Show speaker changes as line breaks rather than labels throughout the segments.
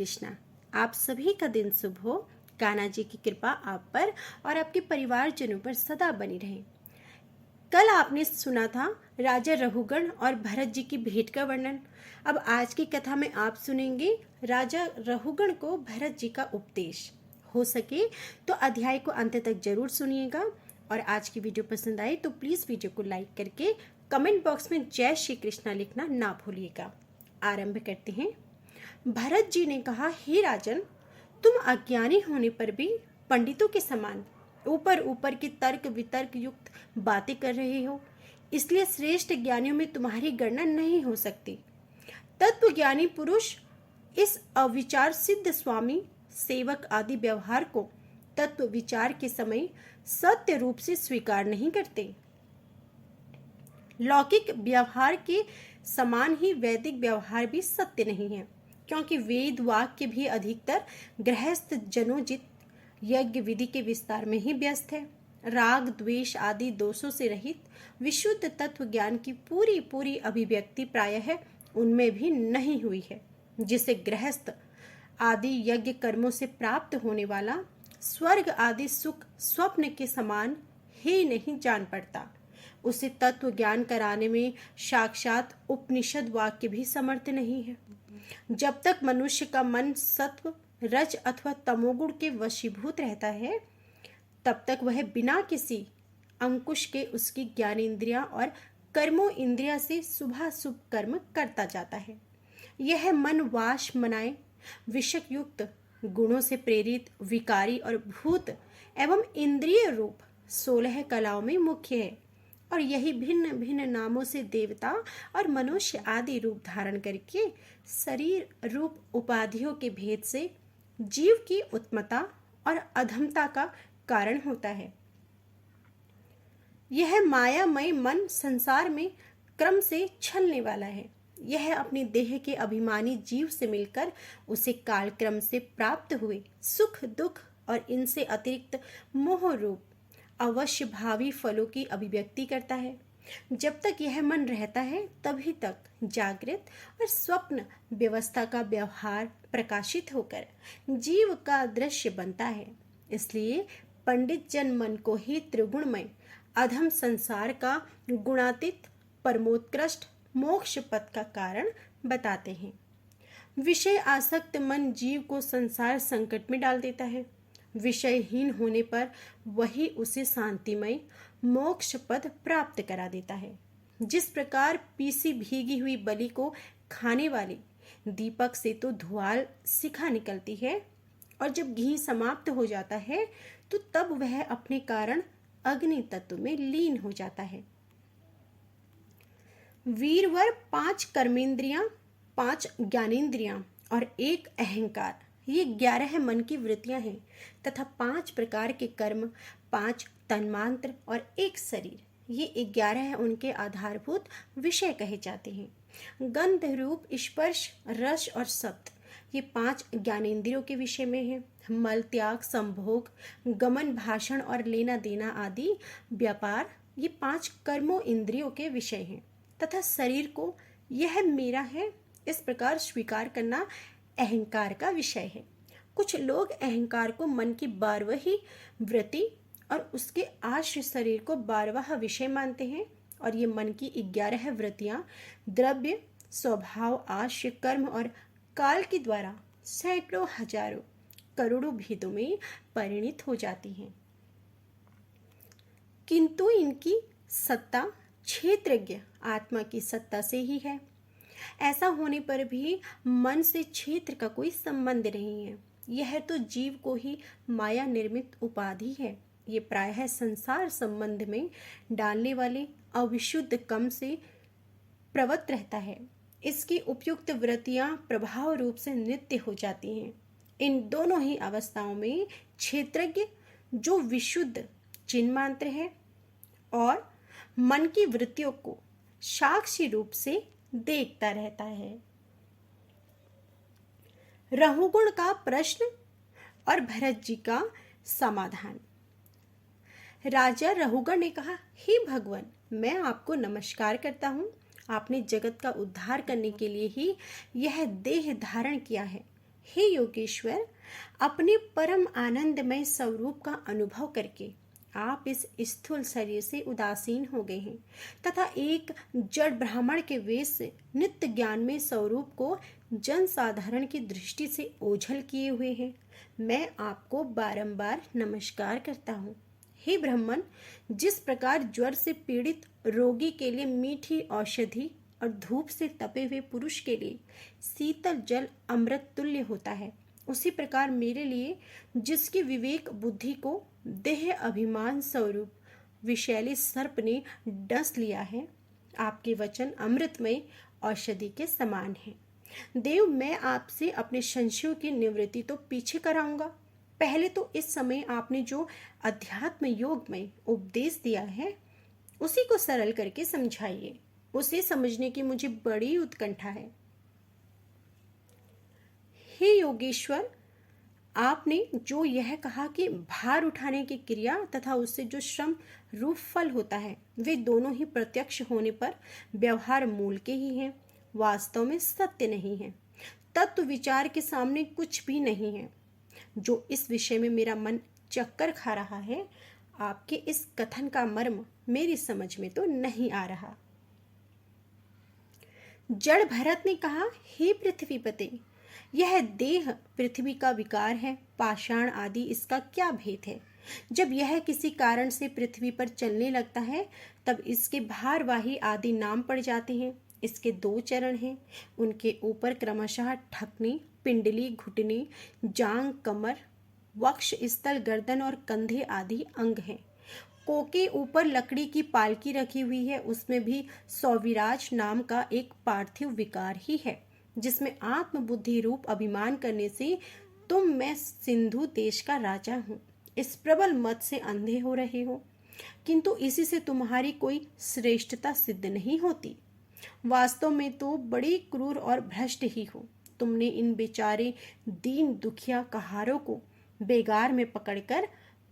कृष्णा। आप सभी का दिन शुभ हो। कान्हा जी की कृपा आप पर और आपके परिवारजनों पर सदा बनी रहे। कल आपने सुना था राजा रहुगण और भरत जी की भेंट का वर्णन। अब आज की कथा में आप सुनेंगे राजा रहुगण को भरत जी का उपदेश। हो सके तो अध्याय को अंत तक जरूर सुनिएगा। और आज की वीडियो पसंद आए तो प्लीज वीडियो को लाइक करके कमेंट बॉक्स में जय श्री कृष्णा लिखना ना भूलिएगा। आरंभ करते हैं। भरत जी ने कहा, हे राजन, तुम अज्ञानी होने पर भी पंडितों के समान ऊपर ऊपर की तर्क वितर्क युक्त बातें कर रहे हो, इसलिए श्रेष्ठ ज्ञानियों में तुम्हारी गणना नहीं हो सकती। तत्व ज्ञानी पुरुष इस अविचार सिद्ध स्वामी सेवक आदि व्यवहार को तत्व विचार के समय सत्य रूप से स्वीकार नहीं करते। लौकिक व्यवहार के समान ही वैदिक व्यवहार भी सत्य नहीं है, क्योंकि वेद वाक्य भी अधिकतर गृहस्थ जनोजित यज्ञ विधि के विस्तार में ही व्यस्त है। राग द्वेष आदि दोषों से रहित विशुद्ध तत्व ज्ञान की पूरी पूरी अभिव्यक्ति प्रायः उनमें भी नहीं हुई है, जिसे गृहस्थ आदि यज्ञ कर्मों से प्राप्त होने वाला स्वर्ग आदि सुख स्वप्न के समान ही नहीं जान पड़ता। उसे तत्व ज्ञान कराने में साक्षात उपनिषद वाक्य भी समर्थ नहीं है। जब तक मनुष्य का मन सत्व रज अथवा तमोगुण के वशीभूत रहता है, तब तक वह बिना किसी अंकुश के उसकी ज्ञानेंद्रियां और कर्मों इंद्रिया से शुभाशुभ कर्म करता जाता है। यह मन वाश मनाए विषक युक्त गुणों से प्रेरित विकारी और भूत एवं इंद्रिय रूप 16 कलाओं में मुख्य है, और यही भिन्न भिन्न नामों से देवता और मनुष्य आदि रूप धारण करके शरीर रूप उपाधियों के भेद से जीव की उत्मता और अधमता का कारण होता है। यह मायामय मन संसार में क्रम से छलने वाला है। यह अपनी देह के अभिमानी जीव से मिलकर उसे कालक्रम से प्राप्त हुए सुख दुख और इनसे अतिरिक्त मोह रूप अवश्य भावी फलों की अभिव्यक्ति करता है। जब तक यह मन रहता है तभी तक जागृत और स्वप्न व्यवस्था का व्यवहार प्रकाशित होकर जीव का दृश्य बनता है। इसलिए पंडित जन मन को ही त्रिगुणमय अधम संसार का गुणातीत परमोत्कृष्ट मोक्ष पद का कारण बताते हैं। विषय आसक्त मन जीव को संसार संकट में डाल देता है। विषयहीन होने पर वही उसे शांतिमय मोक्ष पद प्राप्त करा देता है। जिस प्रकार पीसी भीगी हुई बलि को खाने वाले दीपक से तो धुआं शिखा निकलती है, और जब घी समाप्त हो जाता है तो तब वह अपने कारण अग्नि तत्व में लीन हो जाता है। वीरवर 5 कर्मेंद्रियां, 5 ज्ञानेंद्रियां और 1 अहंकार, ये 11 मन की वृत्तियां हैं, तथा 5 प्रकार के कर्म, 5 तन्मांत्र और 1 शरीर, ये 11 उनके आधारभूत विषय कहे जाते हैं। गंध रूप स्पर्श रस और शब्द, ये 5 ज्ञानेंद्रियों के विषय में है। मल त्याग संभोग गमन भाषण और लेना देना आदि व्यापार, ये 5 कर्मों इंद्रियों के विषय हैं। तथा शरीर को यह मेरा है इस प्रकार स्वीकार करना अहंकार का विषय है। कुछ लोग अहंकार को मन की 12वीं वृत्ति और उसके आश्रय शरीर को 12वां विषय मानते हैं, और ये मन की 11 वृत्तियां द्रव्य स्वभाव आश्रय कर्म और काल के द्वारा सैकड़ों हजारों करोड़ों भेदों में परिणित हो जाती हैं। किंतु इनकी सत्ता क्षेत्रज्ञ आत्मा की सत्ता से ही है। ऐसा होने पर भी मन से क्षेत्र का कोई संबंध नहीं है। यह तो जीव को ही माया निर्मित उपाधि है। ये प्रायः संसार संबंध में डालने वाले अविशुद्ध कम से प्रवृत्त रहता है। इसकी उपयुक्त वृत्तियां प्रभाव रूप से नित्य हो जाती हैं। इन दोनों ही अवस्थाओं में क्षेत्रज्ञ जो विशुद्ध चिन्ह मात्र है और मन की वृत्तियों को साक्षी रूप से देखता रहता है। रहुगुण का प्रश्न और भरत जी का समाधान। राजा रहुगण ने कहा, हे भगवान, मैं आपको नमस्कार करता हूँ। आपने जगत का उद्धार करने के लिए ही यह देह धारण किया है। हे योगेश्वर, अपने परम आनंदमय स्वरूप का अनुभव करके आप इस स्थूल शरीर से उदासीन हो गए हैं तथा एक जड़ ब्राह्मण के वेश से नित्य ज्ञान में स्वरूप को जन साधारण की दृष्टि से ओझल किए हुए हैं। मैं आपको बारंबार नमस्कार करता हूँ। हे ब्राह्मण, जिस प्रकार ज्वर से पीड़ित रोगी के लिए मीठी औषधि और धूप से तपे हुए पुरुष के लिए शीतल जल अमृत तुल्य होता है, उसी प्रकार मेरे लिए, जिसकी विवेक बुद्धि को देह अभिमान स्वरूप विषैली सर्प ने डस लिया है, आपके वचन अमृतमय औषधि के समान है। देव, मैं आपसे अपने संशयों की निवृत्ति तो पीछे कराऊंगा। पहले तो इस समय आपने जो अध्यात्म योग में उपदेश दिया है उसी को सरल करके समझाइए। उसे समझने की मुझे बड़ी उत्कंठा है। हे योगेश्वर, आपने जो यह कहा कि भार उठाने की क्रिया तथा उससे जो श्रम रूप फल होता है वे दोनों ही प्रत्यक्ष होने पर व्यवहार मूल के ही हैं, वास्तव में सत्य नहीं है। तत्व विचार के सामने कुछ भी नहीं है। जो इस विषय में मेरा मन चक्कर खा रहा है, आपके इस कथन का मर्म मेरी समझ में तो नहीं आ रहा। जड़ भरत ने कहा, हे पृथ्वीपते, यह देह पृथ्वी का विकार है, पाषाण आदि इसका क्या भेद है? जब यह किसी कारण से पृथ्वी पर चलने लगता है तब इसके भारवाही आदि नाम पड़ जाते हैं। इसके 2 चरण हैं, उनके ऊपर क्रमशः ठकनी, पिंडली, घुटने, जांग, कमर, वक्ष स्थल, गर्दन और कंधे आदि अंग हैं। को के ऊपर लकड़ी की पालकी रखी हुई है, उसमें भी सौविराज नाम का एक पार्थिव विकार ही है, जिसमें आत्मबुद्धि रूप अभिमान करने से मैं सिंधु देश का राजा हूँ, इस प्रबल मत से अंधे हो रहे हो। किंतु इसी से तुम्हारी कोई श्रेष्ठता सिद्ध नहीं होती। वास्तव में तो बड़ी क्रूर और भ्रष्ट ही हो। तुमने इन बेचारे दीन दुखिया कहारों को बेगार में पकड़कर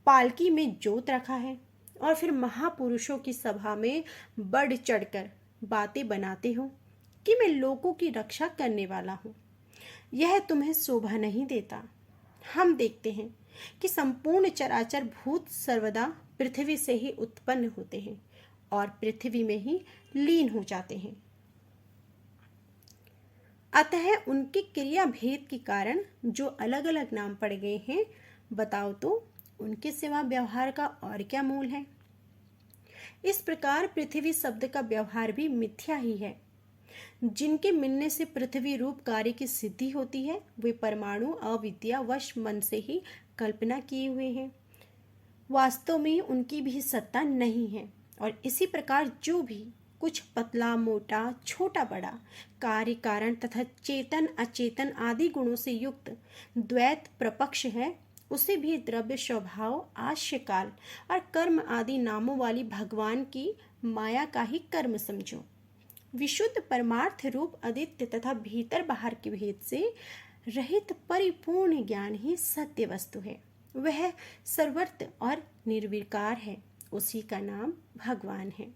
पालकी में जोत रखा है और फिर महापुरुषों की सभा में बढ़ चढ़कर बातें बनाते हो कि मैं लोगों की रक्षा करने वाला हूँ। यह तुम्हें शोभा नहीं देता। हम देखते हैं कि संपूर्ण चराचर भूत सर्वदा पृथ्वी से ही उत्पन्न होते हैं और पृथ्वी में ही लीन हो जाते हैं। अतः उनके क्रिया भेद के कारण जो अलग अलग नाम पड़ गए हैं, बताओ तो उनके सिवा व्यवहार का और क्या मूल है? इस प्रकार पृथ्वी शब्द का व्यवहार भी मिथ्या ही है। जिनके मिलने से पृथ्वी रूप कार्य की सिद्धि होती है, वे परमाणु अविद्या वश मन से ही कल्पना किए हुए हैं। वास्तव में उनकी भी सत्ता नहीं है। और इसी प्रकार जो भी कुछ पतला मोटा छोटा बड़ा कार्य कारण तथा चेतन अचेतन आदि गुणों से युक्त द्वैत प्रपक्ष है, उसे भी द्रव्य स्वभाव आश्यकाल और कर्म आदि नामों वाली भगवान की माया का ही कर्म समझो। विशुद्ध परमार्थ रूप अदित्य तथा भीतर बाहर के भेद से रहित परिपूर्ण ज्ञान ही सत्य वस्तु है। वह सर्वत्र और निर्विकार है, उसी का नाम भगवान है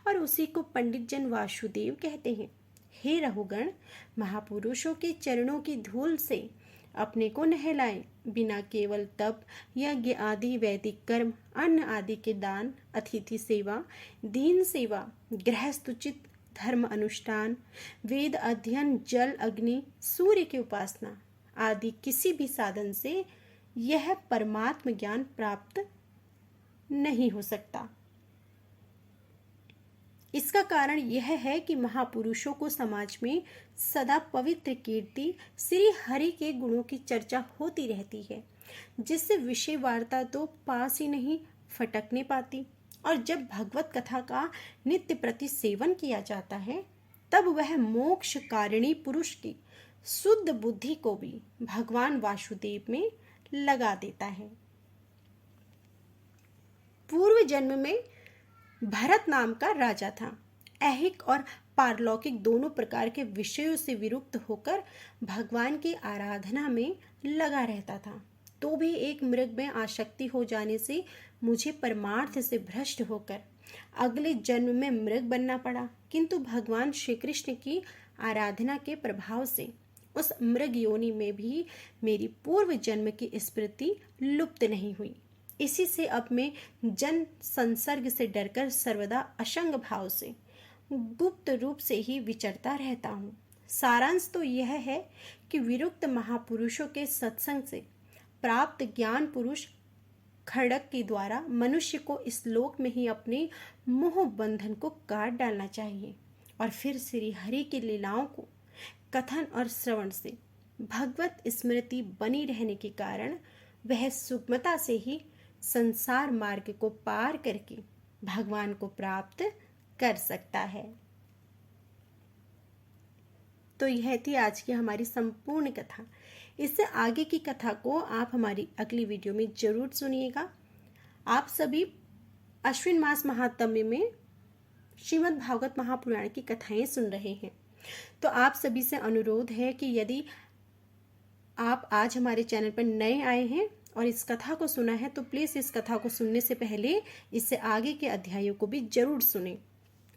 और उसी को पंडित जन वासुदेव कहते हैं। हे रहुगण, महापुरुषों के चरणों की धूल से अपने को नहलाएं। बिना केवल तप, यज्ञ आदि वैदिक कर्म, अन्न आदि के दान, अतिथि सेवा, दीन सेवा, गृहस्थोचित धर्म अनुष्ठान, वेद अध्ययन, जल अग्नि सूर्य की उपासना आदि किसी भी साधन से यह परमात्म ज्ञान प्राप्त नहीं हो सकता। इसका कारण यह है कि महापुरुषों को समाज में सदा पवित्र कीर्ति श्री हरि के गुणों की चर्चा होती रहती है, जिससे विषय वार्ता तो पास ही नहीं फटकने पाती। और जब भगवत कथा का नित्य प्रति सेवन किया जाता है, तब वह मोक्ष कारिणी पुरुष की शुद्ध बुद्धि को भी भगवान वासुदेव में लगा देता है। पूर्व जन्म में भरत नाम का राजा था। ऐहिक और पारलौकिक दोनों प्रकार के विषयों से विरुक्त होकर भगवान की आराधना में लगा रहता था। तो भी एक मृग में आसक्ति हो जाने से मुझे परमार्थ से भ्रष्ट होकर अगले जन्म में मृग बनना पड़ा। किंतु भगवान श्री कृष्ण की आराधना के प्रभाव से उस मृग योनि में भी मेरी पूर्व जन्म की स्मृति लुप्त नहीं हुई। इसी से अब मैं जन संसर्ग से डरकर सर्वदा असंग भाव से गुप्त रूप से ही विचरता रहता हूँ। सारांश तो यह है कि विरुक्त महापुरुषों के सत्संग से प्राप्त ज्ञान पुरुष खड़क के द्वारा मनुष्य को इस लोक में ही अपने मोह बंधन को काट डालना चाहिए और फिर श्री हरि की लीलाओं को कथन और श्रवण से भगवत स्मृति बनी रहने के कारण वह सुगमता से ही संसार मार्ग को पार करके भगवान को प्राप्त कर सकता है। तो यह थी आज की हमारी संपूर्ण कथा। इससे आगे की कथा को आप हमारी अगली वीडियो में जरूर सुनिएगा। आप सभी अश्विन मास महात्म्य में श्रीमद् भागवत महापुराण की कथाएं सुन रहे हैं। तो आप सभी से अनुरोध है कि यदि आप आज हमारे चैनल पर नए आए हैं और इस कथा को सुना है तो प्लीज़ इस कथा को सुनने से पहले इससे आगे के अध्यायों को भी जरूर सुनें।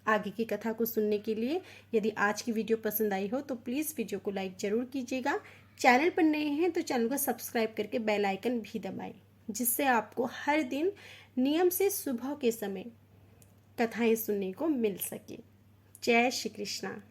आगे की कथा को सुनने के लिए यदि आज की वीडियो पसंद आई हो तो प्लीज़ वीडियो को लाइक जरूर कीजिएगा। चैनल पर नए हैं तो चैनल को सब्सक्राइब करके बेल आइकन भी दबाएं, जिससे आपको हर दिन नियम से सुबह के समय कथाएं सुनने को मिल सके। जय श्री कृष्णा।